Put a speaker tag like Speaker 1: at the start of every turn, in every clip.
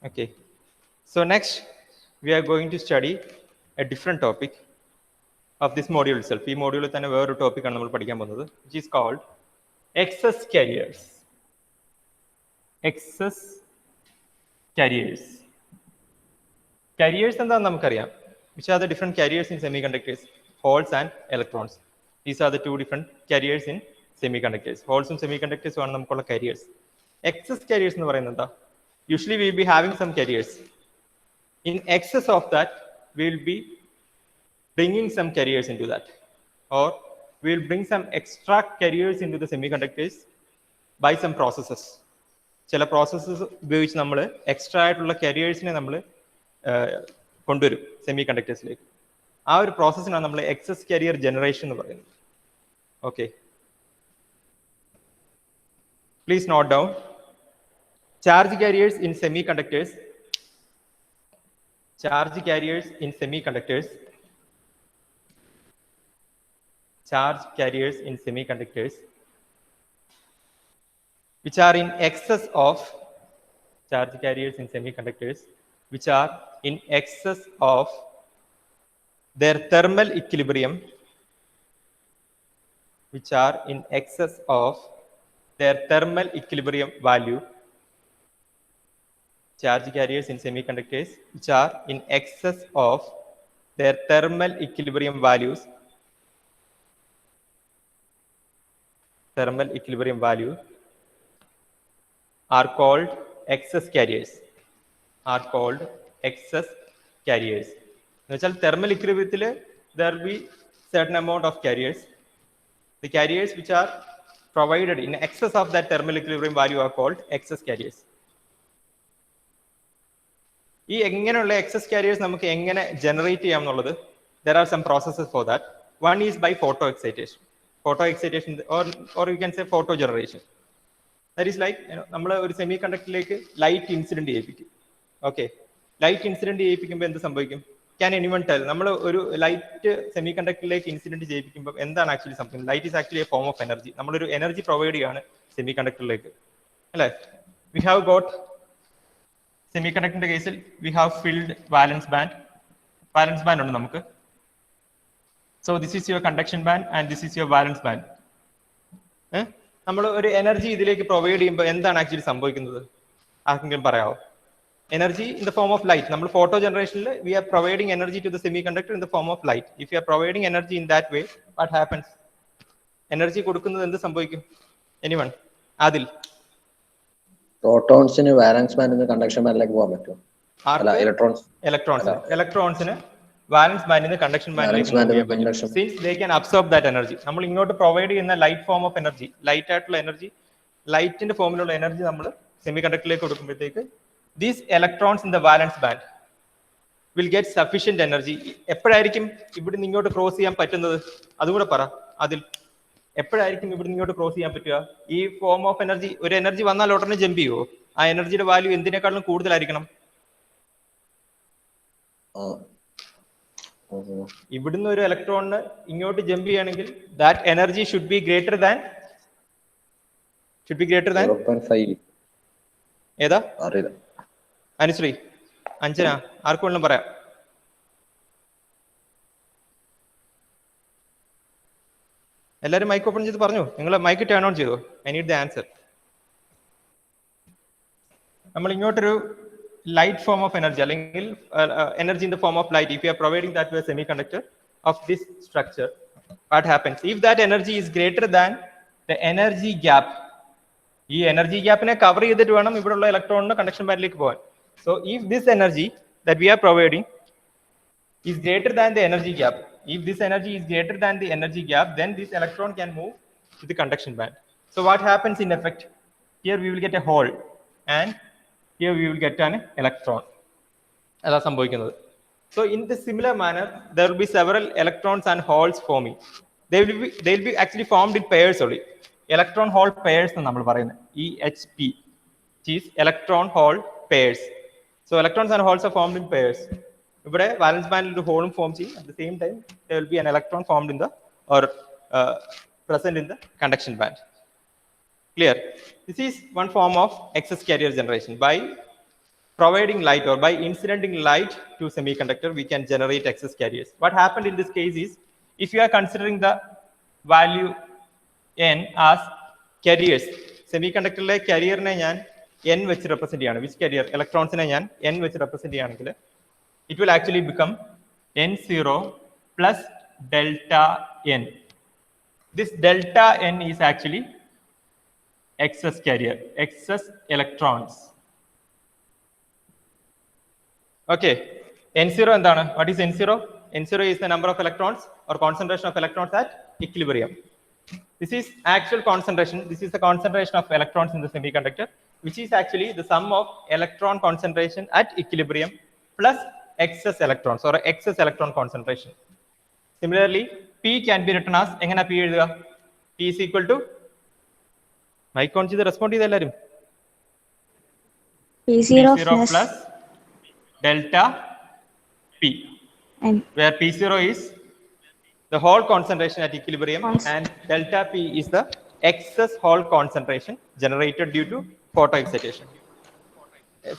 Speaker 1: Okay. So next, we are going to study a different topic of this module itself. This module is another topic which is called excess carriers. Excess carriers. Carriers എന്താണെന്ന് നമുക്കറിയാം. Which are the different carriers in semiconductors? Holes and electrons. These are the two different carriers in semiconductors. Holes and semiconductors are നമുക്കുള്ള carriers. Excess carriers എന്ന് പറയുന്നത് എന്താ? Usually we will be having some carriers. In excess of that, we will be bringing some carriers into that, or we will bring some extra carriers into the semiconductors by some processes. ചില processes ഉപയോഗിച്ച് നമ്മൾ extra ആയിട്ടുള്ള carriersനെ നമ്മൾ കൊണ്ടുവരും സെമികണ്ടക്ടേഴ്സിലേക്ക്. ആ ഒരു പ്രോസസ്സിനാണ് നമ്മൾ excess carrier generation എന്ന് പറയുന്നത്. Okay, please note down. Charge carriers in semiconductors. Charge carriers in semiconductors. Charge carriers in semiconductors which are in excess of. Charge carriers in semiconductors which are in excess of their thermal equilibrium. Which are in excess of their thermal equilibrium value. Charge carriers in semiconductors which are in excess of their thermal equilibrium values. Thermal equilibrium value are called excess carriers. Are called excess carriers. എന്നുവെച്ചാൽ thermal equilibrium there will be certain amount of carriers. The carriers which are provided in excess of that thermal equilibrium value are called excess carriers. ഈ എങ്ങനെയുള്ള excess careers നമുക്ക് എങ്ങനെ generate ചെയ്യാം എന്നുള്ളത്, there are some processes for that. One is by photo excitation. Photo excitation or you can say photo generation. That is like, നമ്മൾ ഒരു സെമി കണ്ടക്ടറിലേക്ക് ലൈറ്റ് ഇൻസിഡന്റ് ചെയ്യിപ്പിക്കും. ഓക്കെ, ലൈറ്റ് ഇൻസിഡന്റ് ചെയ്യിപ്പിക്കുമ്പോൾ എന്ത് സംഭവിക്കും? Can anyone tell? നമ്മൾ ഒരു ലൈറ്റ് സെമി കണ്ടക്ടറിലേക്ക് ഇൻസിഡന്റ് ചെയ്യിപ്പിക്കുമ്പോൾ എന്താണ് ആക്ച്വലി സംഭവിക്കുന്നത്? Light is actually a form of energy. നമ്മളൊരു എനർജി പ്രൊവൈഡ് ചെയ്യാണ് സെമി കണ്ടക്ടറിലേക്ക്, അല്ലേ? വി ഹാവ് ഗോട്ട് സെമികണ്ടക്ടറിന്റെ കേസിൽ we have filled valence band. Valence band ഉണ്ട് നമുക്ക്. So this is your conduction band and this is your valence band. നമ്മൾ ഒരു എനർജി ഇതിലേക്ക് പ്രൊവൈഡ് ചെയ്യുമ്പോൾ എന്താണ് ആക്ച്വലി സംഭവിക്കുന്നത്? ആർക്കെങ്കിലും പറയാമോ? Energy in the form of light. നമ്മൾ ഫോട്ടോ ജനറേഷനിൽ we are providing energy to the semiconductor in the form of light. If you are providing energy in that way, what happens? Energy കൊടുക്കുന്നത് എന്ത് സംഭവിക്കും? Anyone? Adil.
Speaker 2: പ്രോട്ടോൺസിന് valence ബാൻഡിൽ conduction ബാൻഡിലേക്ക് പോകാൻ പറ്റുമോ?
Speaker 1: ഇലക്ട്രോൺസിന് വാലൻസ് ബാൻഡിൽ നിന്ന് കണ്ടക്ഷൻ ബാൻഡിലേക്ക്, since they can absorb that energy. നമ്മൾ ഇങ്ങോട്ട് പ്രൊവൈഡ് ചെയ്യുന്ന light form of energy, light ആയിട്ടുള്ള എനർജി, ലൈറ്റിന്റെ ഫോമിലുള്ള എനർജി നമ്മൾ സെമി കണ്ടക്ടറിലേക്ക് കൊടുക്കുമ്പോഴത്തേക്ക് these electrons in the valence band will get sufficient energy. എപ്പോഴായിരിക്കും ഇവിടെ നിന്ന് ഇങ്ങോട്ട് ക്രോസ് ചെയ്യാൻ പറ്റുന്നത്? അതുകൂടെ പറ അതിൽ. എപ്പോഴായിരിക്കും ഇവിടെ ഇങ്ങോട്ട് ക്രോസ് ചെയ്യാൻ പറ്റുക? ഈ ഫോം ഓഫ് എനർജി, ഒരു എനർജി വന്നാൽ ഉടനെ ജമ്പ് ചെയ്യുമോ? ആ എനർജിയുടെ വാല്യൂ എന്തിനേക്കാളും കൂടുതലായിരിക്കണം. ഇവിടുന്ന് ഒരു ഇലക്ട്രോണിന് ഇങ്ങോട്ട് ജമ്പ് ചെയ്യണമെങ്കിൽ that energy should be greater than ഏതാ? അനുശ്രീ, അഞ്ജന, ആർക്കും വേണം പറയാം. എല്ലാവരും മൈക്ക് ഓപ്പൺ ചെയ്ത് പറഞ്ഞു. നിങ്ങൾ മൈക്ക് ടേൺ ഓൺ ചെയ്തോ? I need the answer. നമ്മൾ ഇങ്ങോട്ടൊരു ലൈറ്റ് ഫോം ഓഫ് എനർജി അല്ലെങ്കിൽ energy in the form of light, if you are providing that to a semiconductor of this structure, what happens? If that energy is greater than the energy gap, ഈ energy ഗ്യാപ്പിനെ cover ചെയ്തിട്ട് വേണം ഇവിടെയുള്ള ഇലക്ട്രോണിന് conduction ബാൻഡിലേക്ക് പോകാൻ. So if this energy that we are providing is greater than the energy gap, if this energy is greater than the energy gap, then this electron can move to the conduction band. So what happens in effect? Here we will get a hole and here we will get an electron. Ada sambhavikkunnathu. So in the similar manner, there will be several electrons and holes forming. They will be actually formed in pairs only. Electron hole pairs nu nammal parayunnu EHP, which is electron hole pairs. So electrons and holes are formed in pairs. ഇവിടെ വാലൻസ് ബാൻഡിൽ ഒരു ഹോളും form ചെയ്യും. At the same time there will be an electron formed in the or present in the conduction band. Clear? This is one form of excess carrier generation by providing light or by incidenting light to semiconductor, we can generate excess carriers. What happened in this case is, if you are considering the value n as carriers, semiconductor carrier ne njan n വെച്ച് represent ചെയ്യാണ്. Which carrier? Electrons ne njan n വെച്ച് represent ചെയ്യുകയാണെങ്കിൽ, it will actually become n0 plus delta n. This delta n is actually excess carrier, excess electrons. Okay, n0 എന്താണ്? What is n0? n0 is the number of electrons or concentration of electrons at equilibrium. This is actual concentration. This is the concentration of electrons in the semiconductor, which is actually the sum of electron concentration at equilibrium plus excess electrons or excess electron concentration. Similarly, P can be written as എങ്ങനെ P എഴുതുക? P is equal to mic on ചെയ്ത് respond ചെയ്ത എല്ലാവരും
Speaker 3: P0
Speaker 1: plus delta P, where P0 is the Hall concentration at equilibrium and delta P is the excess Hall concentration generated due to photoexcitation.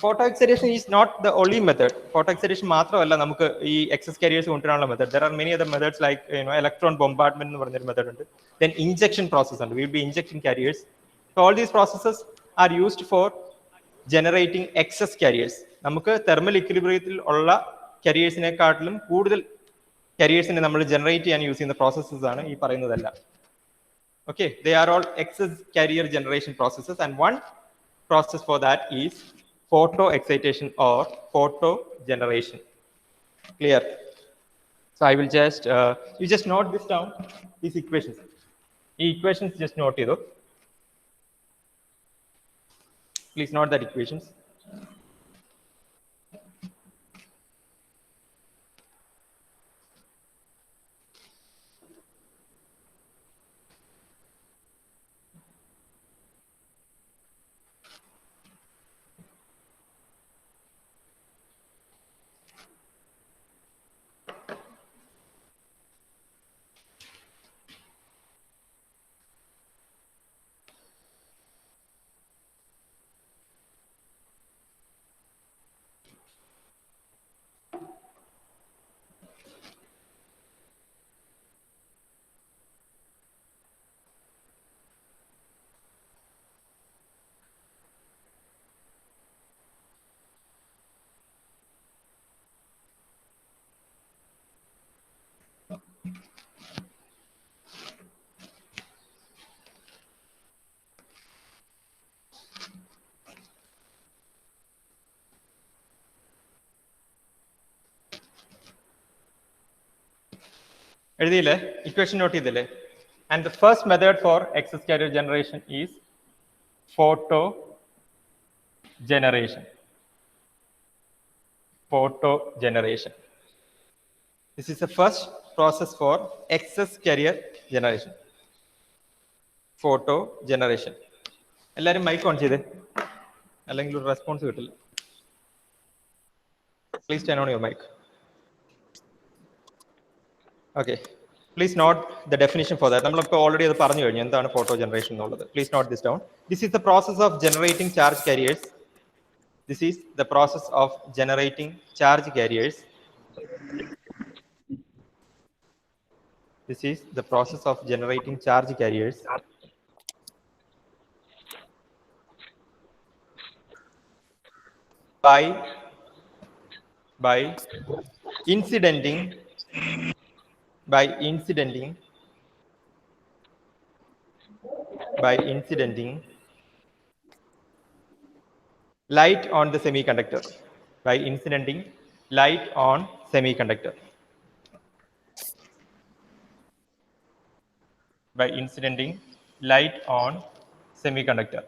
Speaker 1: Photoexcitation is not the only method. Photoexcitation മാത്രമല്ല നമുക്ക് ഈ excess carriers കൊണ്ടുവരാനുള്ള method. There are many other methods like electron bombardment എന്ന് പറഞ്ഞൊരു method ഉണ്ട്. Then injection process ഉണ്ട്. We will be injecting carriers. So all these processes are used for generating excess carriers. നമുക്ക് thermal equilibrium ഉള്ള carriersനെക്കാട്ടിലും കൂടുതൽ carriersനെ നമ്മൾ generate ചെയ്യാൻ use ചെയ്യുന്ന processes ആണ് ഈ പറയുന്നതെല്ലാം. Okay, they are all excess carrier generation processes, and one process for that is photo excitation or photo generation. Clear? So I will just you just note this down, these equations. These equations just note it. Please note that equations. Equation note ചെയ്തില്ലേ? And the first method for excess carrier generation is photo generation. Photo generation. This is the first process for excess carrier generation. Photo generation. എല്ലാവരും mic on ചെയ്തേ, അല്ലെങ്കിൽ ഒരു response കിട്ടില്ല. Please turn on your mic. Okay. Please note the definition for that. നമ്മളൊക്കെ already അത് പറഞ്ഞു കഴിഞ്ഞു എന്താണ് photo generation എന്നുള്ളത്. Please note this down. This is the process of generating charge carriers. This is the process of generating charge carriers. This is the process of generating charge carriers by incidenting light on the semiconductor. By incidenting light on semiconductor. By incidenting light on semiconductor.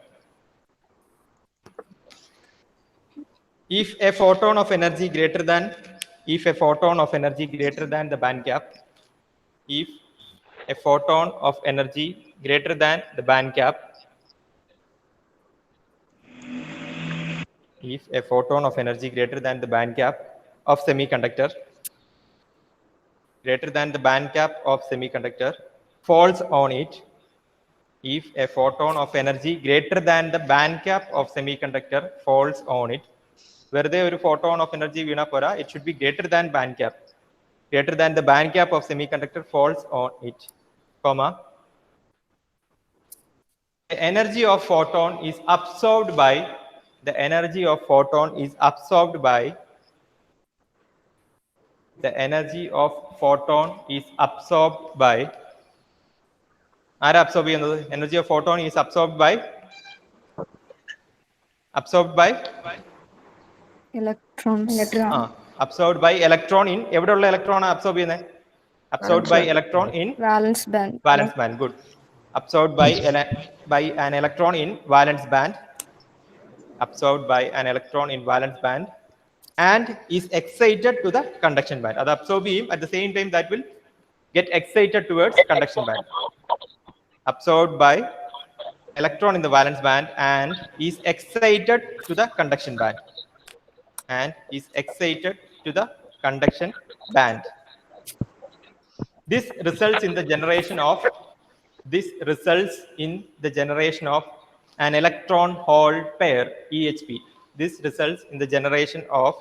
Speaker 1: If a photon of energy greater than the band gap, if a photon of energy greater than the band gap, if a photon of energy greater than the band gap of semiconductor, falls on it, if a photon of energy greater than the band gap of semiconductor falls on it, വെറുതെ ഒരു photon of energy വീണാ പോരാ, it should be greater than band gap. Greater than the band gap of semiconductor falls on it, comma. The energy of photon is absorbed by, the energy of photon is absorbed by, the energy of photon is absorbed by, ആരാ absorb ചെയ്യുന്നത്? Energy of photon is absorbed by absorbed by electron in, എവിടെയുള്ള electron absorb ചെയ്യുന്നത്? absorbed by electron in
Speaker 3: valence band.
Speaker 1: Good. Absorbed by an electron in valence band. Absorbed by an electron in valence band and is excited to the conduction band. That absorb ചെയ്യും, at the same time that will get excited towards conduction band. Absorbed by electron in the valence band and is excited to the conduction band. And is excited to the conduction band. This results in the generation of an electron hole pair, EHP. This results in the generation of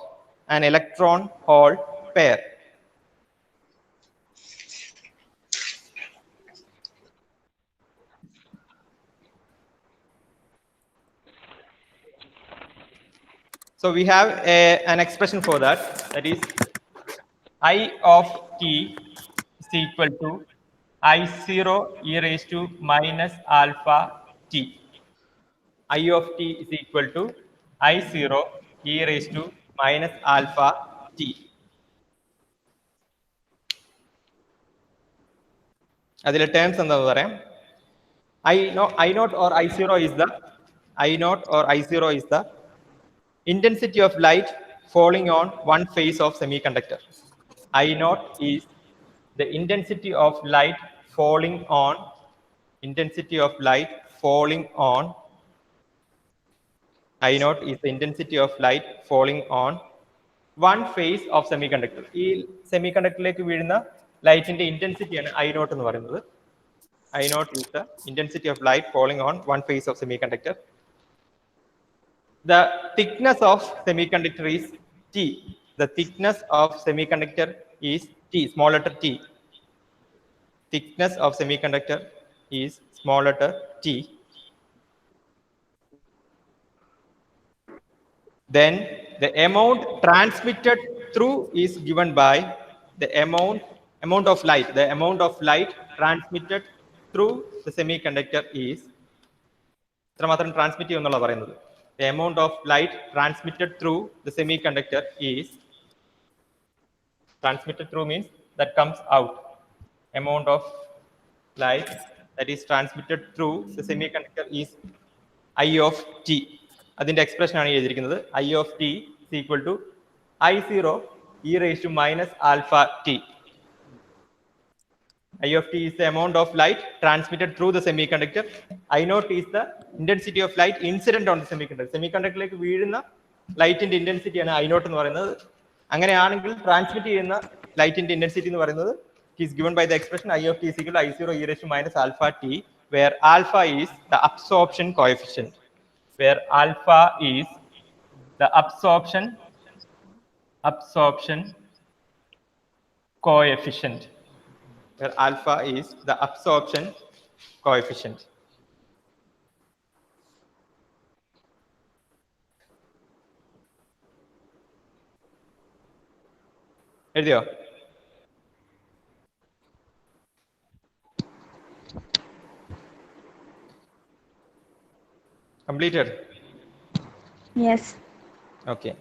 Speaker 1: an electron hole pair. So we have an expression for that. That is I of t is equal to I0 e raised to minus alpha t. I of t is equal to I0 e raised to minus alpha t. അതിലെ terms എന്താണെന്ന് പറയാം. I naught or I0 is the intensity of light falling on one phase of semiconductor. I naught is the intensity of light falling on I naught is the intensity of light falling on one phase of semiconductor. ഈ സെമികണ്ടക്ടറിലേക്ക് വീഴുന്ന ലൈറ്റിന്റെ intensity ആണ് I naught എന്ന് പറയുന്നത്. I naught is the intensity of light falling on one phase of semiconductor. The thickness of semiconductor is T. The thickness of semiconductor is T, small letter T. Thickness of semiconductor is small letter T. Then the amount transmitted through is given by the amount of light. The amount of light transmitted through the semiconductor is ഇത്രമാത്രം transmit ചെയ്യുമെന്നുള്ള പറയുന്നത്. The amount of light transmitted through the semiconductor is, transmitted through means that comes out. Amount of light that is transmitted through the semiconductor is I of t. അതിന്റെ expression ആണ് എഴുതിയിരിക്കുന്നത്. I of t is equal to I0 e raised to minus alpha t. I of t is the amount of light transmitted through the semiconductor. I naught is the intensity of light incident on the semiconductor. സെമികണ്ടക്ടറിലേക്ക് വീഴുന്ന ലൈറ്റിന്റെ intensity ആണ് I naught എന്ന് പറയുന്നത്. അങ്ങനെയാണെങ്കിൽ transmit ചെയ്യുന്ന ലൈറ്റിന്റെ intensity എന്ന് പറയുന്നത് is given by the expression I of t is equal to I0 e raised to minus alpha t, where alpha is the absorption coefficient. Where alpha is the absorption coefficient. Where alpha is the absorption coefficient. എഴുതിയോ? Completed?
Speaker 3: Yes.
Speaker 1: Okay.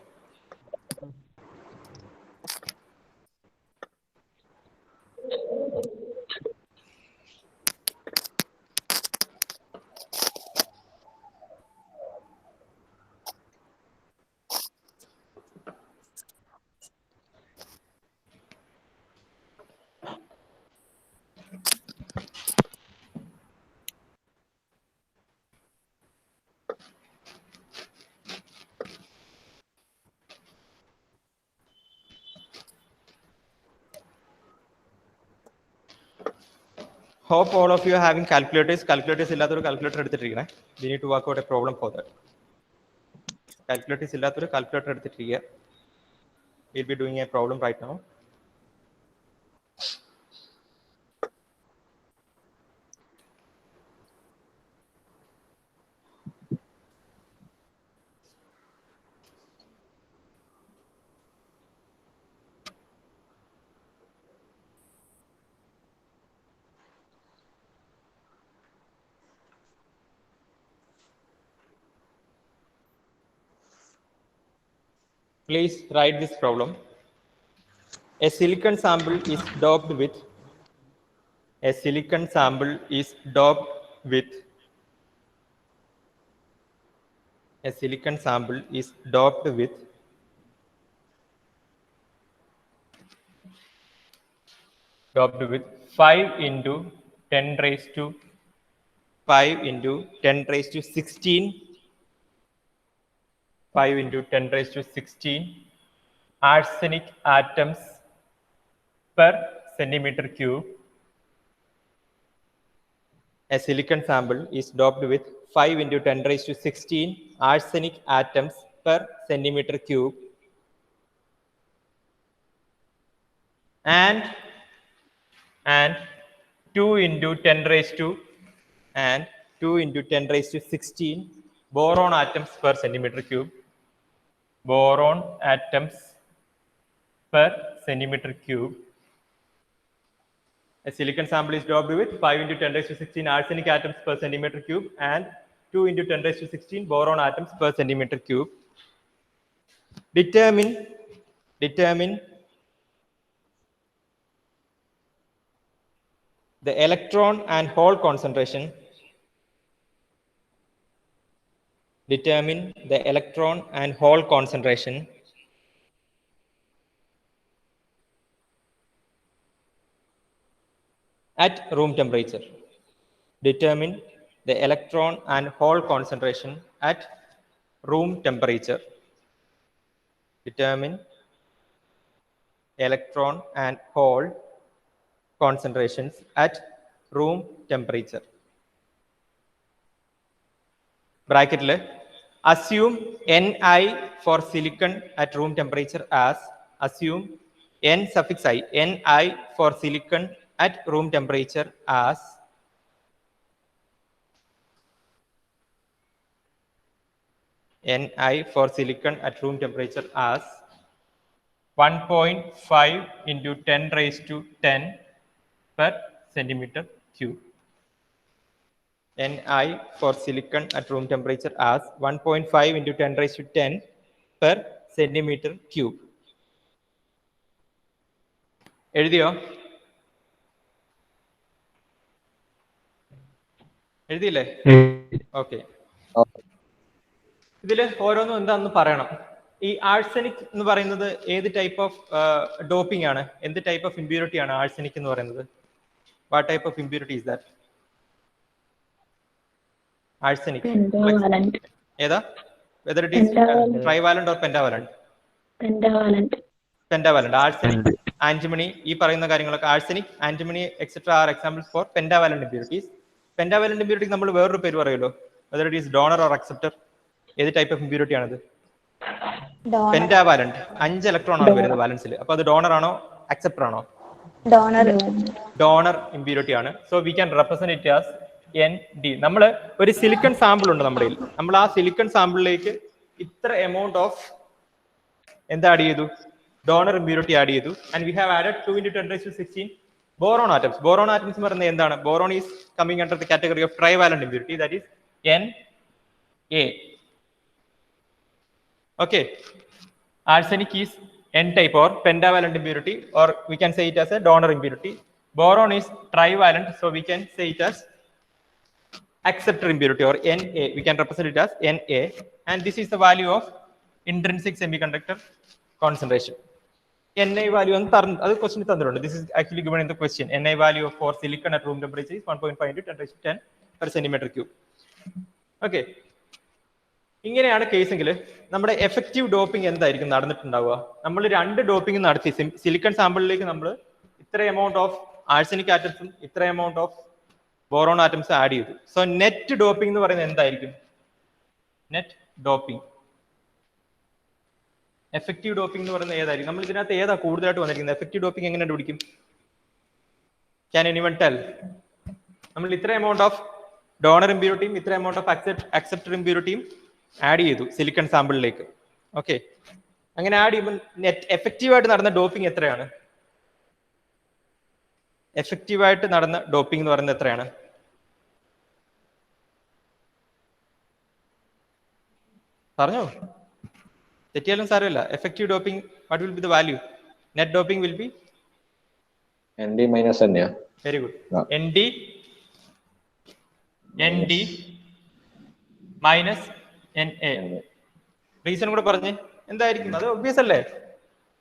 Speaker 1: Hope all of you are having calculators. Calculators ഇല്ലാത്തൊരു calculator എടുത്തിട്ടിരിക്കണേ. We need to work out a problem for that. Calculators ഇല്ലാത്തൊരു calculator എടുത്തിട്ടിരിക്കുക. We'll be doing a problem right now. Please write this problem. A silicon sample is doped with a silicon sample is doped with a silicon sample is doped with 5 into 10 raised to 5 into 10 raised to 16 5 into 10 raised to 16 arsenic atoms per centimeter cube. A silicon sample is doped with 5 into 10 raised to 16 arsenic atoms per centimeter cube and 2 into 10 raised to 16 boron atoms per centimeter cube. Boron atoms per centimeter cube. A silicon sample is doped with 5 into 10 raised to 16 arsenic atoms per centimeter cube and 2 into 10 raised to 16 boron atoms per centimeter cube. Determine the electron and hole concentration. Determine the electron and hole concentration at room temperature. Determine the electron and hole concentration at room temperature. Determine electron and hole concentrations at room temperature. Bracket le assume Ni for silicon at room temperature as assume N suffix I Ni for silicon at room temperature as Ni for silicon at room temperature as 1.5 into 10 raised to 10 per centimeter cube. Ni for silicon at room temperature as 1.5 into 10 raised to 10 per centimeter cube. എഴുതിയോ? എഴുതിയില്ലേ? Okay. ഇതിൽ ഓരോന്നും എന്താണെന്ന് പറയണം. ഈ arsenic എന്ന് പറയുന്നത് ഏത് type of doping ആണ്? എന്ത് ടൈപ്പ് ഓഫ് ഇമ്പ്യൂരിറ്റി ആണ് ആഴ്സനിക് എന്ന് പറയുന്നത്? What type of impurity is that? Arsenic.
Speaker 3: Pentavalent.
Speaker 1: Either whether it is trivalent or pentavalent. Pentavalent. Arsenic, antimony. ഈ പറയുന്ന കാര്യങ്ങളൊക്കെ arsenic, antimony, etc. are examples for pentavalent impurities. Pentavalent impurity നമ്മൾ വേറൊരു പേര് പറയുമല്ലോ. Whether it is donor or acceptor. ഏത് type of impurity ആണത്? Pentavalent. 5 electron ആണ് വരുന്നത് വാലൻസിൽ. അപ്പോൾ അത് ഡോണർ ആണോ അക്സെപ്റ്റർ ആണോ? ഡോണർ ഇമ്പ്യൂരിറ്റി ആണ്. So we can represent it as ND. നമ്മൾ ഒരു സിലിക്കൺ സാമ്പിൾ ഉണ്ട് നമ്മുടെ കയ്യിൽ. നമ്മൾ ആ സിലിക്കൺ സാമ്പിളിലേക്ക് ഇത്ര എമൗണ്ട് ഓഫ് എന്താ ആഡ് ചെയ്തു? ഡോണർ ഇമ്പ്യൂരിറ്റി ആഡ് ചെയ്തു. And we have added 2 into 10 raised to 16 boron atoms. Boron atoms എന്ന് പറയുന്നത് എന്താണ്? Boron is coming under the category of trivalent impurity, that is Na. Okay. Arsenic is N type or pentavalent impurity, or we can say it as a donor impurity. Boron is trivalent, so we can say it as acceptor impurity or Na. We can represent it as Na, and this is the value of intrinsic semiconductor concentration. Na value on the question is this is actually given in the question. Na value for silicon at room temperature is 1.5 into 10 raised to 10 per centimeter cube. Okay. ഇങ്ങനെയാണ് കേസെങ്കിൽ നമ്മുടെ effective doping എന്തായിരിക്കും നടന്നിട്ടുണ്ടാവുക? നമ്മൾ 2 doping നടത്തി silicon സാമ്പിളിലേക്ക് നമ്മൾ ഇത്ര amount of arsenic ആറ്റംസും ഇത്ര amount of boron atoms add ചെയ്തു. So net doping എന്ന് പറയുന്നത് എന്തായിരിക്കും? നെറ്റ് ഡോപ്പിംഗ് എഫക്റ്റീവ് ഡോപ്പിംഗ് എന്ന് പറയുന്നത് ഏതായിരിക്കും? നമ്മൾ ഇതിനകത്ത് ഏതാ കൂടുതലായിട്ട് വന്നിരിക്കുന്നത്? എഫക്റ്റീവ് ഡോപ്പിംഗ് എങ്ങനെ കണ്ടുപിടിക്കും? Can anyone tell? നമ്മൾ ഇത്ര എമൗണ്ട് ഓഫ് ഡോണർ ഇമ്പ്യൂരിറ്റിയും ഇത്ര എമൗണ്ട് ഓഫ് അക്സെപ്റ്റർ ഇമ്പ്യൂരിറ്റിയും ആഡ് ചെയ്തു സിലിക്കൺ സാമ്പിളിലേക്ക്. ഓക്കെ, അങ്ങനെ ആഡ് ചെയ്യുമ്പോൾ നെറ്റ് എഫക്റ്റീവായിട്ട് നടന്ന ഡോപ്പിംഗ് എത്രയാണ്? എഫക്റ്റീവായിട്ട് നടന്ന ഡോപ്പിംഗ് എന്ന് പറയുന്നത് എത്രയാണ്? പറഞ്ഞോ, തെറ്റിയാലും സാരമില്ല. Effective doping what will be the value? Net doping will be
Speaker 2: ND minus NA.
Speaker 1: Very good. ND minus NA. Reason കൂടെ പറഞ്ഞേ, എന്തായിരിക്കും? അത് ഒബ്വിയസ് അല്ലേ?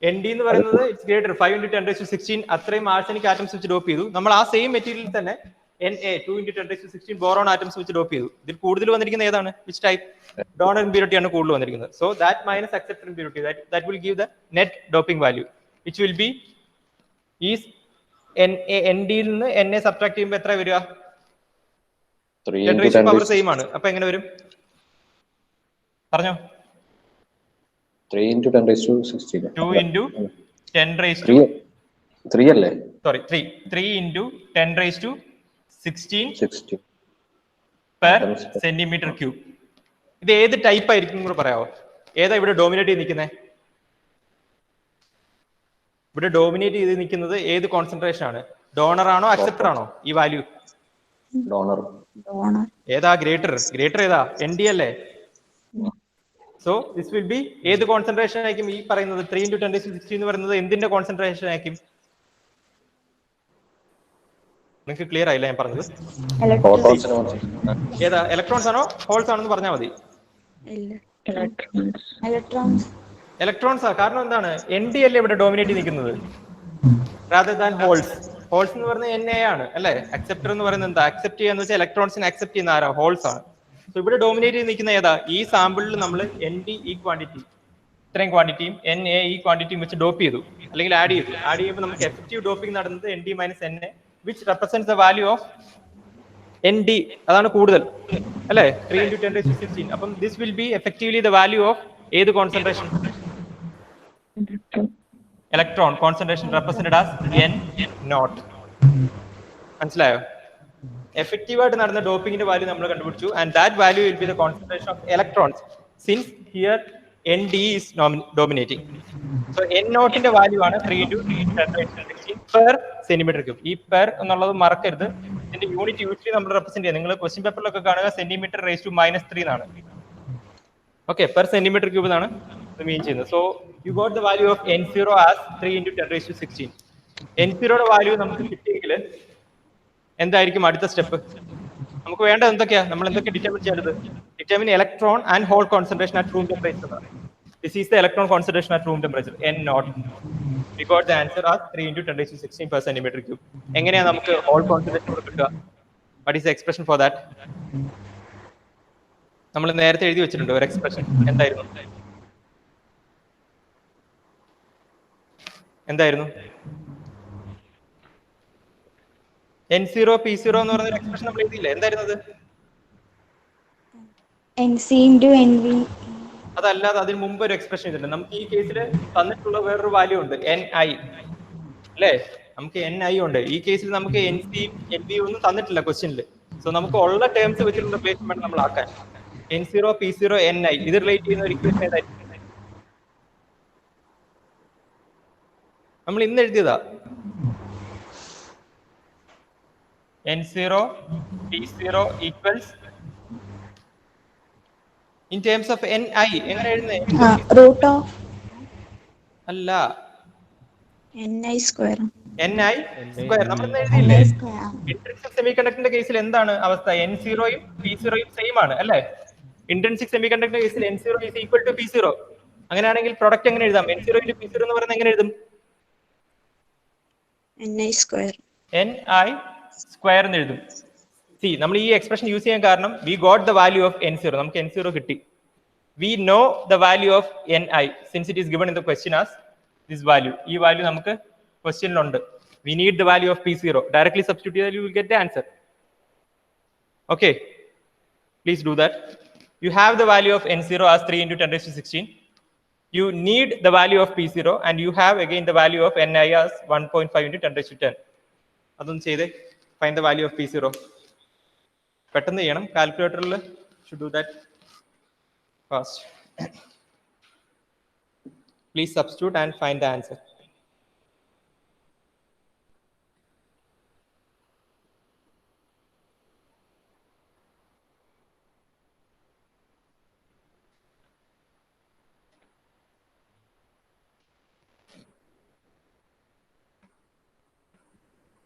Speaker 1: ND എന്ന് പറയുന്നത് ഇറ്റ്സ് ഗ്രേറ്റർ 5 × 10⁻16 അത്രയും ആർസെനിക് ആറ്റംസ് വെച്ച് ഡോപ്പ് ചെയ്തു. നമ്മൾ ആ സെയിം മെറ്റീരിയൽ തന്നെ NA 2 × 10⁻16 ബോറോൺ ആറ്റംസ് വെച്ച് ഡോപ്പ് ചെയ്തു. ഇതിൽ കൂടുതൽ വന്നിരിക്കുന്നത് ഏതാണ്? Which type? ഡോണർ ഇമ്പ്യൂരിറ്റി ആണ് കൂടുതൽ വന്നിരിക്കുന്നത്. So that minus acceptor impurity that will give the net doping value which will be is ND യിൽ നിന്ന് NA സബ്ട്രാക്ട് ചെയ്യുമ്പോൾ എത്ര വരിക? 10 പവർ സെയിം ആണ്. അപ്പൊ എങ്ങനെ വരും? പറഞ്ഞോ.
Speaker 2: 3 × 10⁻16.
Speaker 1: 2 × 10⁻3
Speaker 2: അല്ലേ?
Speaker 1: Sorry 3 × 10⁻16 per centimetre cube. ഇത് ഏത് ടൈപ്പ് ആയിരിക്കും കൂടെ പറയാമോ? ഏതാ ഇവിടെ ഡോമിനേറ്റ് ചെയ്ത് നിൽക്കുന്നത്? ഇവിടെ ഡോമിനേറ്റ് ചെയ്ത് നിൽക്കുന്നത് ഏത് കോൺസെൻട്രേഷൻ ആണ്? ഡോണർ ആണോ അക്സെപ്റ്റർ ആണോ? ഈ വാല്യൂ
Speaker 2: ഡോണർ.
Speaker 1: ഏതാ ഗ്രേറ്റർ? ഗ്രേറ്റർ ഏതാ? ND അല്ലേ? സോ ദിസ് വിൽ ബി ഏത് കോൺസെൻട്രേഷൻ ആയിരിക്കും ഈ പറയുന്നത്? 3 × 10⁻16 എന്ന് പറയുന്നത് എന്തിന്റെ കോൺസെൻട്രേഷൻ ആയിരിക്കും? നിങ്ങൾക്ക് ക്ലിയർ ആയില്ല ഞാൻ പറഞ്ഞത്? ഏതാ? ഇലക്ട്രോൺസ് ആണോ ഹോൾസ് ആണോ എന്ന് പറഞ്ഞാൽ മതി. ഇലക്ട്രോൺസ് ആ. കാരണം എന്താണ്? ND അല്ലേ ഇവിടെ ഡോമിനേറ്റ് നിൽക്കുന്നത് rather than holes. ഹോൾസ് എന്ന് പറയുന്നത് NA ആണ് അല്ലേ? അക്സെപ്റ്റർ എന്ന് പറയുന്നത് എന്താ? അക്സെപ്റ്റ് ചെയ്യാന്ന് വെച്ചാൽ ഇലക്ട്രോൺസിനെ അക്സെപ്റ്റ് ചെയ്യുന്ന ആരാ? ഹോൾസ് ആണ്. സോ ഇവിടെ ഡോമിനേറ്റ് ചെയ്ത് നിൽക്കുന്ന ഏതാ? ഈ സാമ്പിളിൽ നമ്മൾ ND ഈ ക്വാണ്ടിറ്റി ഇത്രയും ക്വാണ്ടിറ്റിയും NA ഈ ക്വാണ്ടിറ്റിയും വെച്ച് ഡോപ്പ് ചെയ്തു അല്ലെങ്കിൽ ആഡ് ചെയ്യുമ്പോൾ നമുക്ക് എഫക്റ്റീവ് ഡോപ്പിംഗ് നടന്നത് ND minus NA which represents the value of ND. അതാണ് കൂടുതൽ അല്ലേ? 3 × 10⁻16. അപ്പം this will be effectively the value of ഏത് concentration? Electron concentration represented as N0. മനസ്സിലായോ? എഫക്റ്റീവ് ആയിട്ട് നടന്ന ഡോപ്പിംഗിന്റെ വാല്യൂ നമ്മൾ കണ്ടുപിടിച്ചു. And that value will be the concentration of electrons since here ND is dominating. So N0 value ആണ് 3 × 10⁻16 per centimetre cube. ഈ per എന്നുള്ളത് മറക്കരുത്. ഇതിന്റെ യൂണിറ്റ് യൂഷ്വലി നമ്മൾ റെപ്രസെന്റ് ചെയ്യുക. നിങ്ങൾ ക്വസ്റ്റ്യൻ പേപ്പറിലൊക്കെ കാണുക സെന്റിമീറ്റർ റേസ് ടു -3 എന്നാണ്. ഓക്കെ, പെർ സെന്റിമീറ്റർ ക്യൂബ് എന്നാണ് മീൻ ചെയ്യുന്നത്. So you got the value of N0 as 3 × 10⁻16. N0 value നമുക്ക് കിട്ടിയെങ്കിൽ എന്തായിരിക്കും അടുത്ത സ്റ്റെപ്പ്? നമുക്ക് വേണ്ടത് എന്തൊക്കെയാ? നമ്മൾ എന്തൊക്കെ ഡിറ്റർമിൻ ചെയ്യേണ്ടത്? Determine electron and hole concentration at room temperature. This is the electron concentration at room temperature N0. We got the answer as 3 × 10⁻16 per centimeter cube. എങ്ങനെയാ നമുക്ക് ഹോൾ കോൺസെൻട്രേഷൻ കിട്ടുക? What is the expression for that? നമ്മൾ നേരത്തെ എഴുതി വെച്ചിട്ടുണ്ട് ഒരു expression. എന്തായിരുന്നു? N0 P0 എന്ന് പറയുന്ന എക്സ്പ്രഷൻ നമ്മൾ എഴുതിയില്ലേ? എന്തായിരുന്നു അത്?
Speaker 3: NC × NV.
Speaker 1: അതല്ലാതെ അതിന് മുമ്പ് ഒരു എക്സ്പ്രഷൻ ചെയ്തിട്ടുണ്ട്. നമുക്ക് ഈ കേസിൽ തന്നിട്ടുള്ള വേറൊരു വാല്യൂ ഉണ്ട് NI അല്ലേ? നമുക്ക് NI ഉണ്ട്. ഈ കേസിൽ നമുക്ക് NC NV ഒന്നും തന്നിട്ടില്ല ക്വസ്റ്റ്യനിൽ. സോ നമുക്ക് ഉള്ള ടേംസ് വെച്ചിട്ടുള്ള പ്ലേസ്മെന്റ് നമ്മൾ ആക്കാൻ. N0 P0 NI ഇത് റിലേറ്റ് ചെയ്യുന്ന ഒരു ഇക്വേഷൻ ഏതായിരിക്കും? നമ്മൾ ഇന്ന് എഴുതിയതാ. N0 P0 equals in terms of NI എങ്ങനെ എഴുതുന്നേ?
Speaker 3: root of
Speaker 1: അല്ല,
Speaker 3: NI square.
Speaker 1: NI സ്ക്വയർ നമ്മൾ ഇന്ന് എഴുതിയില്ലേ? ഇൻട്രിൻസിക് സെമികണ്ടക്ടറിന്റെ കേസിൽ എന്താണ് അവസ്ഥ? N0 യും P0 യും സെയിം ആണ് അല്ലേ? ഇൻട്രിൻസിക് സെമികണ്ടക്ടറിന്റെ കേസിൽ N0 is equal to P0. അങ്ങനെയാണെങ്കിൽ പ്രൊഡക്റ്റ് എങ്ങനെ എഴുതാം? N0 × P0 എന്ന് പറയുന്നത് എങ്ങനെ എഴുതും?
Speaker 3: NI square.
Speaker 1: NI സ്ക്വയർ എന്ന് എഴുതും. സി, നമ്മൾ ഈ എക്സ്പ്രഷൻ യൂസ് ചെയ്യാൻ കാരണം we got the value of N0. നമുക്ക് N0 കിട്ടി. We know the value of NI since it is given in the question as this value. ഈ വാല്യൂ നമുക്ക് ക്വസ്റ്റ്യനിലുണ്ട്. We need the value of P0. Directly substitute ചെയ്താൽ you will get the answer. Okay, please do that. You have the value of N0 as 3 × 10⁻16. you need the value of P0 and you have again the value of Ni as 1.5 into 10 raised to 10. അതൊന്ന് ചെയ്തേ. Find the value of P0. പെട്ടെന്ന് ചെയ്യണം. കാൽക്കുലേറ്ററിൽ should do that fast. Please substitute and find the answer.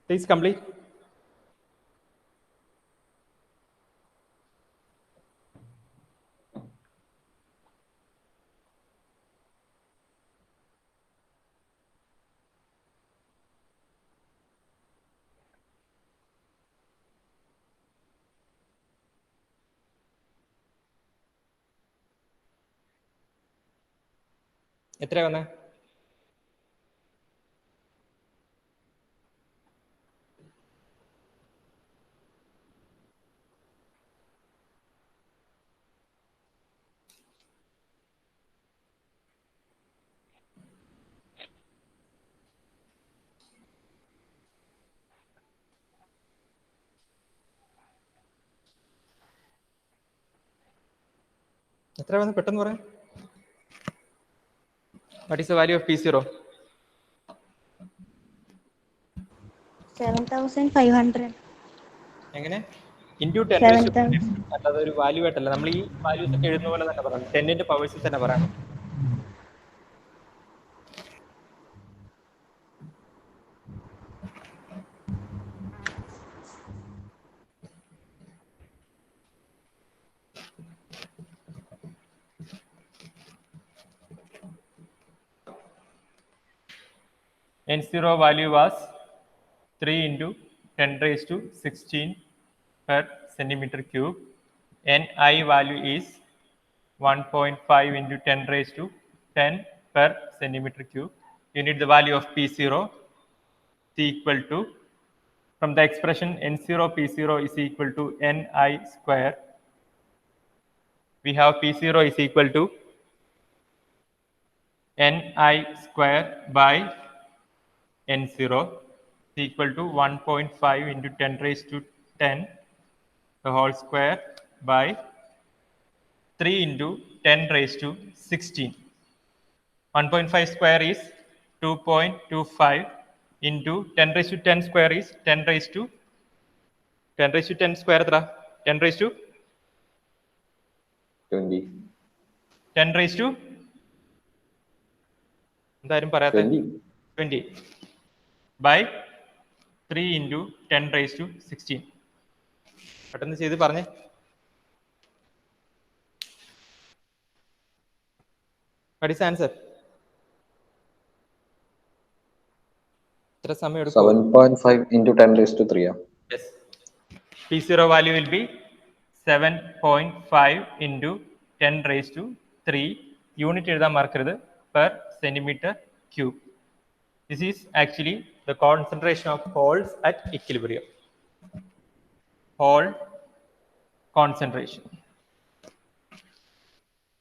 Speaker 1: Please complete. എത്രയാ വന്നേ? എത്ര വന്ന് പെട്ടെന്ന് പറയാം. What is the value of P0?
Speaker 3: 7,500.
Speaker 1: എങ്ങനെ? Into 10 raised to 10. അല്ലാതെ ഒരു വാല്യൂ ആയിട്ടല്ല. നമ്മൾ ഈ വാല്യൂസ് ഒക്കെ എഴുതുന്ന പോലെ തന്നെ പറയണം. 10ന്റെ പവേഴ്സിൽ തന്നെ പറയണം. N0 value was 3 into 10 raised to 16 per centimeter cube. Ni value is 1.5 into 10 raised to 10 per centimeter cube. You need the value of P0 is equal to, from the expression N0 P0 is equal to Ni square. We have P0 is equal to Ni square by N0 is equal to 1.5 into 10 raised to 10 the whole square by 3 into 10 raised to 16. 1.5 square is 2.25 into 10 raised to 10 square is 10 raised to 10 square 10 raised to
Speaker 2: 20.
Speaker 1: 10 raised to എന്തായാലും പറയാത്ത 20 by 3 into 10 raised to 16. പെട്ടെന്ന് ചെയ്ത് പറഞ്ഞേ. What is the answer? എത്ര സമയം എടുക്കും?
Speaker 2: 7.5 into 10 raised to 3.
Speaker 1: Yes. P0 value will be 7.5 into 10 raised to 3. Unit എഴുതാൻ മറക്കരുത്. Per centimeter cube. This is actually the concentration of holes at equilibrium. Hole concentration.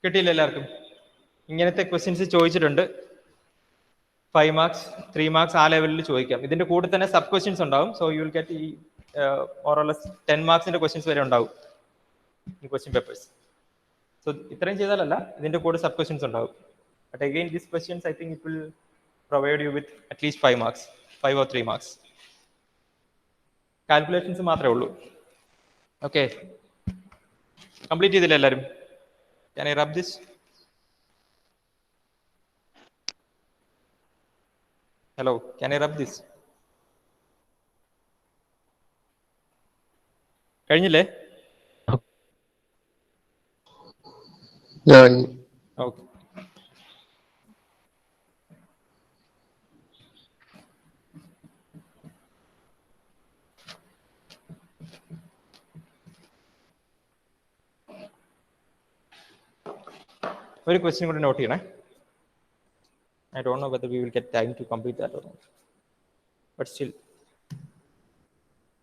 Speaker 1: കിട്ടിയില്ല എല്ലാവർക്കും? ഇങ്ങനത്തെ ക്വസ്റ്റ്യൻസ് ചോദിച്ചിട്ടുണ്ട്. 5 marks 3 marks ആ ലെവലിൽ ചോദിക്കാം. ഇതിന്റെ കൂടെ തന്നെ സബ് ക്വസ്റ്റ്യൻസ് ഉണ്ടാവും. സോ യു വിൽ ഗെറ്റ് ഈ ഓർലെസ് 10 മാർക്സിന്റെ ക്വസ്റ്റ്യൻസ് വരെ ഉണ്ടാവും ഈ ക്വസ്റ്റ്യൻ പേപ്പേഴ്സ്. സോ ഇത്രയും ചെയ്താലല്ല, ഇതിന്റെ കൂടെ സബ് ക്വസ്റ്റ്യൻസ് ഉണ്ടാവും. But again, these questions, I think it will provide you with at least 5 marks, 5 or 3 marks. Calculations മാത്രമേ ഉള്ളൂ. Okay. Complete ചെയ്തില്ല എല്ലാവരും? Can I rub this? Hello, can I rub this? കഴിഞ്ഞില്ലേ? Okay. ഒരു question കൂടി not ചെയ്യണേ. I don't know whether we will get time to complete that or not. But still,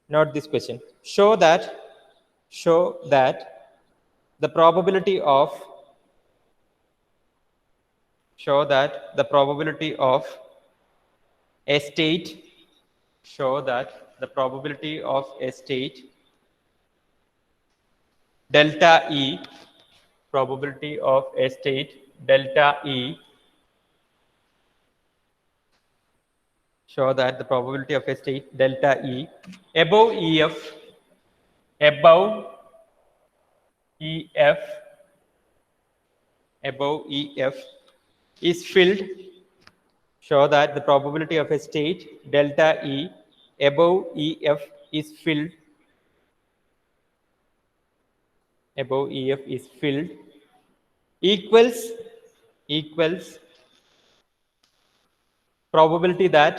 Speaker 1: note this question. Show that the probability of show that the probability of a state delta E, probability of a state delta E, show that the probability of a state delta E above EF is filled. Show that the probability of a state delta E above EF is filled. Above EF is filled equals probability that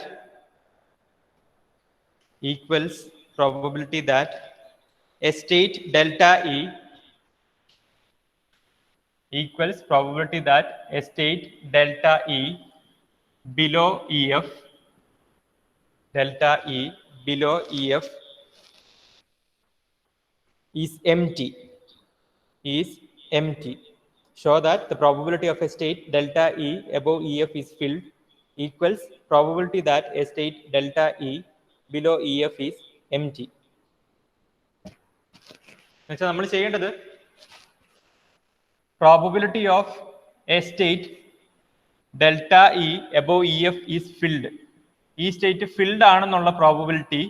Speaker 1: a state delta E equals probability that a state delta E below EF is empty. Show that the probability of a state delta E above EF is filled equals probability that a state delta E below EF is empty. എന്നുവെച്ചാൽ നമ്മൾ ചെയ്യേണ്ടത് probability of a state delta E above EF is filled. ഈ state filled ആണെന്നുള്ള probability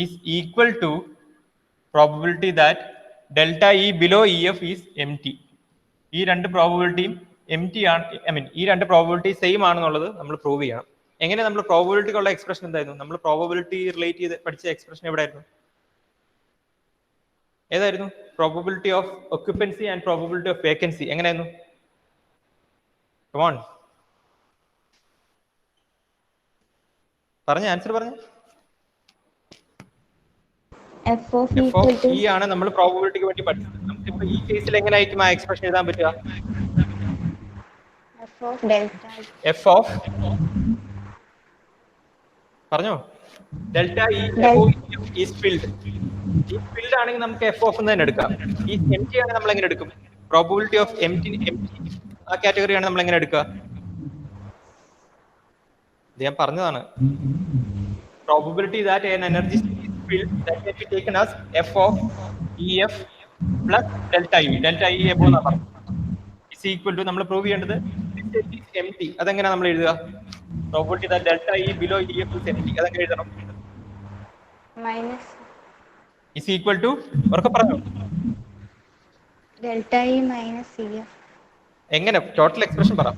Speaker 1: is equal to probability that delta E below EF is empty. ഈ രണ്ട് പ്രോബബിലിറ്റിയും empty ആണ്, ഈ രണ്ട് പ്രോബബിലിറ്റി സെയിം ആണെന്നുള്ളത് നമ്മൾ പ്രൂവ് ചെയ്യണം. എങ്ങനെ നമ്മൾ പ്രോബബിലിറ്റിക്കുള്ള എക്സ്പ്രഷൻ എന്തായിരുന്നു? നമ്മൾ പ്രോബബിലിറ്റി റിലേറ്റ് ചെയ്ത് പഠിച്ച എക്സ്പ്രഷൻ എവിടെയായിരുന്നു? ഏതായിരുന്നു? Probability of occupancy and probability of vacancy. എങ്ങനെയായിരുന്നു? Come on. പറഞ്ഞ ആൻസർ പറഞ്ഞു.
Speaker 3: F of E
Speaker 1: ആണ് നമ്മൾ പ്രോബബിലിറ്റിക്ക് വേണ്ടി പഠിച്ചത്. നമുക്ക് ഈ കേസിൽ എങ്ങനെയായിരിക്കും ആ എക്സ്പ്രഷൻ എഴുതാൻ പറ്റുക? F of പറഞ്ഞോ, ഡെൽറ്റ ഇ ഈസ് ഫിൽഡ്. ഈ ഫിൽഡ് ആണെങ്കിൽ നമുക്ക് എഫ് ഓഫ് എന്ന് തന്നെ എടുക്കാം. ഈ എംറ്റി ആണ് നമ്മൾ എങ്ങനെ എടുക്കും? പ്രോബബിലിറ്റി ഓഫ് എംറ്റി ആ കാറ്റഗറിയാണ് നമ്മൾ എങ്ങനെ എടുക്കുക? ഇത് ഞാൻ പറഞ്ഞതാണ്. Probability that an energy is filled that can be taken as f of EF plus delta E. delta E above എന്നാ പറഞ്ഞത് is equal to നമ്മൾ പ്രൂവ് ചെയ്യേണ്ടത് empty. അതെങ്ങനെ നമ്മൾ എഴുതുക? Probability that delta E below EF is empty. അതെങ്ങനെ എഴുതണം?
Speaker 3: minus
Speaker 1: is equal to ഉറക്കെ പറഞ്ഞോ.
Speaker 3: delta E minus EF.
Speaker 1: എങ്ങനെ? ടോട്ടൽ എക്സ്പ്രഷൻ പറ.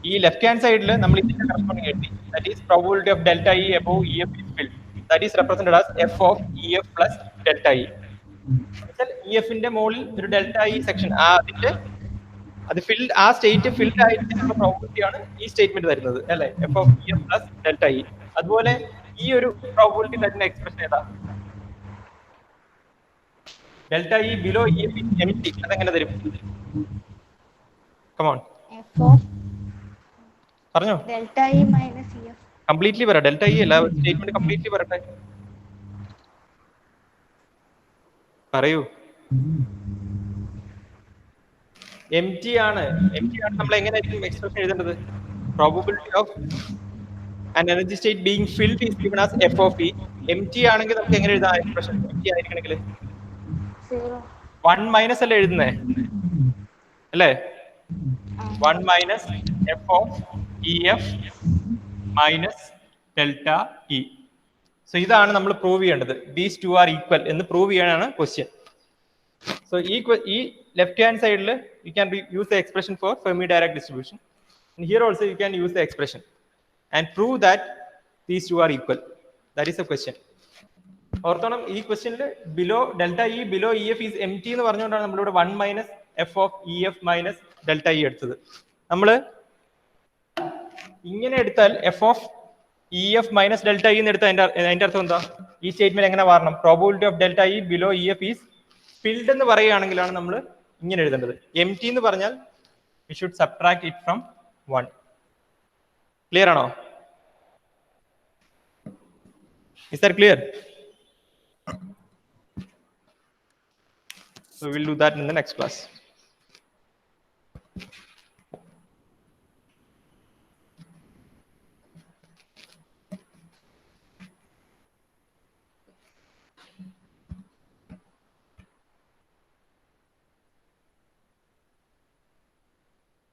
Speaker 1: ഈ ലെഫ്റ്റ് ഹാൻഡ് സൈഡിൽ നമ്മൾ ഇതിന്റെ കറസ്പോണ്ടിങ് എഴുതി. That is probability of delta E above EF is filled. That is represented as f of EF plus delta E. EF ന്റെ മുകളിൽ ഒരു ഡെൽറ്റ ഇ സെക്ഷൻ, അത് ഫിൽഡ്, ആ സ്റ്റേറ്റ് ഫിൽഡ് ആയിരിക്കുന്ന പ്രോബബിലിറ്റി ആണ് ഈ സ്റ്റേറ്റ്മെന്റ് തരുന്നത് അല്ലേ? f of EF plus delta E. അതുപോലെ ഈ ഒരു പ്രോബബിലിറ്റി തരുന്ന എക്സ്പ്രഷൻ ഏതാ? Delta E below EF is empty. അതെങ്ങനെ തരും? Come on.
Speaker 3: F of
Speaker 1: പറഞ്ഞോ.
Speaker 3: delta E minus EF.
Speaker 1: Completely പറ. ഡെൽറ്റ ഇ അല്ല, സ്റ്റേറ്റ്മെന്റ് കംപ്ലീറ്റ്ലി പറട്ടെ. പറയൂ. empty ആണ് നമ്മൾ എങ്ങനെയായിരിക്കും എക്സ്പ്രഷൻ എഴുതേണ്ടത്? Probability of an energy state being filled is given as f of E. empty ആണെങ്കിൽ നമുക്ക് എങ്ങനെ എഴുതാം എക്സ്പ്രഷൻ? empty ആയിരിക്കണമെങ്കിൽ 1 മൈനസ് അല്ലേ എഴുതുന്നേ അല്ലേ? 1 minus f of EF minus delta E. So ഇതാണ് നമ്മൾ പ്രൂവ് ചെയ്യേണ്ടത്. ദീസ് ടു ആർ ഈക്വൽ എന്ന് പ്രൂവ് ചെയ്യാനാണ് ക്വസ്റ്റ്യൻ. സോ ഈ ലെഫ്റ്റ് ഹാൻഡ് സൈഡിൽ you can use the expression for Fermi Dirac distribution. Here also you can use the expression and prove that these two are equal. That is a question. ഓർത്തോണം, ഈ ക്വസ്റ്റ്യനിൽ below delta E below EF is empty എന്ന് പറഞ്ഞുകൊണ്ടാണ് നമ്മളിവിടെ 1 minus f of EF minus delta E എടുത്തത്. നമ്മൾ ഇങ്ങനെ എടുത്താൽ f of EF minus delta E എന്ന് എടുത്താൽ അതിന്റെ അർത്ഥം എന്താ? ഈ സ്റ്റേറ്റ്മെന്റ് എങ്ങനെ മാറണം? Probability of delta E below EF is filled എന്ന് പറയുകയാണെങ്കിലാണ് നമ്മൾ ഇങ്ങനെ എഴുതേണ്ടത്. empty എന്ന് പറഞ്ഞാൽ we should subtract it from 1. Clear ആണോ? Is that clear? So we will do that in the next class.